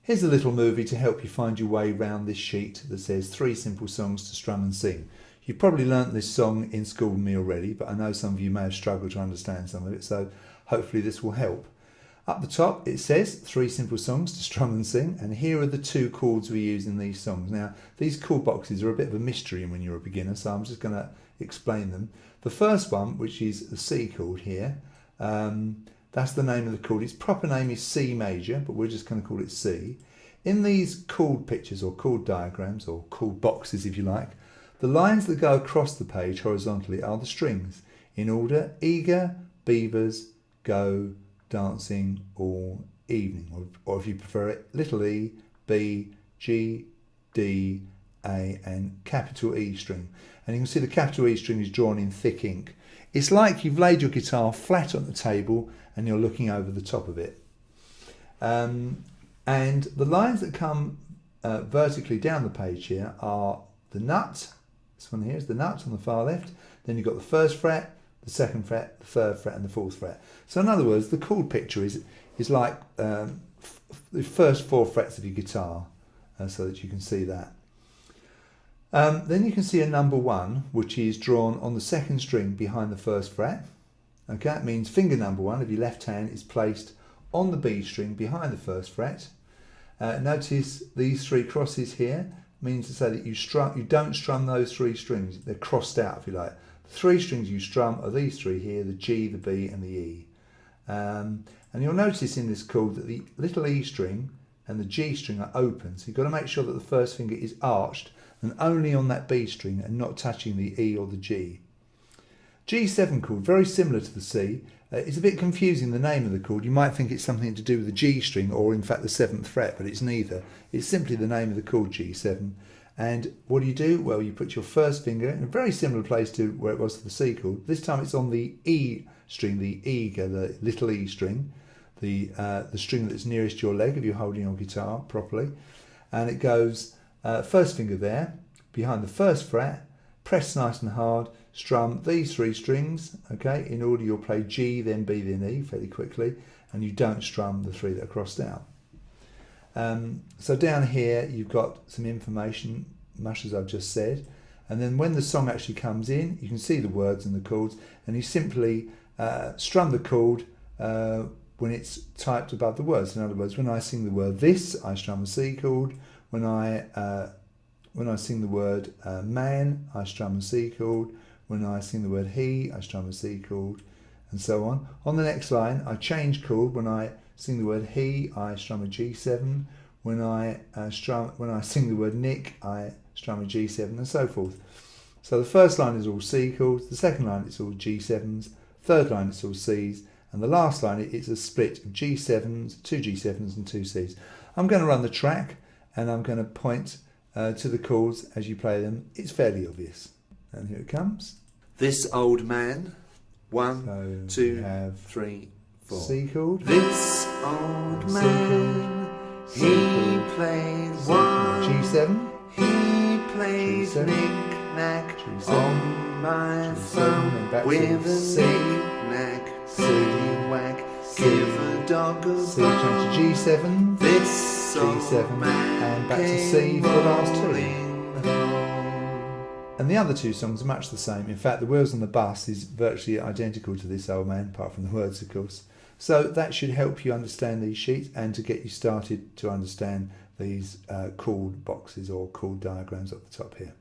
Here's a little movie to help you find your way round this sheet that says 3 simple songs to strum and sing. You've probably learnt this song in school with me already, but I know some of you may have struggled to understand some of it, so hopefully this will help. Up the top it says 3 simple songs to strum and sing, and here are the 2 chords we use in these songs. Now these chord boxes are a bit of a mystery when you're a beginner, so I'm just going to explain them. The first one, which is the C chord here, that's the name of the chord. Its proper name is C major, but we're just going to call it C. In these chord pictures or chord diagrams, or chord boxes if you like, the lines that go across the page horizontally are the strings in order: eager, beavers, go, dancing, all, evening, or if you prefer it, little e, B, G, D, A and capital E string. And you can see the capital E string is drawn in thick ink. It's like you've laid your guitar flat on the table and you're looking over the top of it. And the lines that come vertically down the page here are the nut. This one here is the nut on the far left. Then you've got the 1st fret, the 2nd fret, the 3rd fret and the 4th fret. So in other words, the chord picture is like the first 4 frets of your guitar, so that you can see that. Then you can see a number 1, which is drawn on the 2nd string behind the 1st fret. Okay, that means finger number 1 of your left hand is placed on the B string behind the 1st fret. Notice these 3 crosses here means to say that you don't strum those 3 strings. They're crossed out if you like. The 3 strings you strum are these 3 here: the G, the B and the E. And you'll notice in this chord that the little E string and the G string are open, so you've got to make sure that the 1st finger is arched and only on that B string and not touching the E or the G. G7 chord, very similar to the C. It's a bit confusing, the name of the chord. You might think it's something to do with the G string or in fact the 7th fret, but it's neither. It's simply the name of the chord, G7. And what do? Well, you put your 1st finger in a very similar place to where it was for the C chord. This time it's on the E string, the eager, the little E string, the string that's nearest your leg if you're holding your guitar properly. And it goes 1st finger there, behind the 1st fret, press nice and hard, strum these 3 strings, okay, in order you'll play G, then B, then E fairly quickly, and you don't strum the 3 that are crossed out. So down here you've got some information, much as I've just said, and then when the song actually comes in, you can see the words and the chords, and you simply strum the chord when it's typed above the words. In other words, when I sing the word this, I strum a C chord. When I sing the word man, I strum a C chord. When I sing the word he, I strum a C chord, and so on. On the next line, I change chord. When I sing the word he, I strum a G7. When I sing the word Nick, I strum a G7, and so forth. So the first line is all C chords, the second line it's all G7s, third line it's all Cs, and the last line it's a split of G7s, 2 G7s and 2 Cs. I'm going to run the track and I'm going to point to the chords as you play them. It's fairly obvious. And here it comes. This old man, 1, 2, 3, 4. C chord. This old man, he plays G7. He plays knick-knack on my thumb with a knick-knack, silly-whack, give a dog a C change to G7, this G7, and back to C for the last 2. And the other 2 songs are much the same. In fact, The Wheels on the Bus is virtually identical to This Old Man, apart from the words, of course. So that should help you understand these sheets and to get you started to understand these chord boxes or chord diagrams at the top here.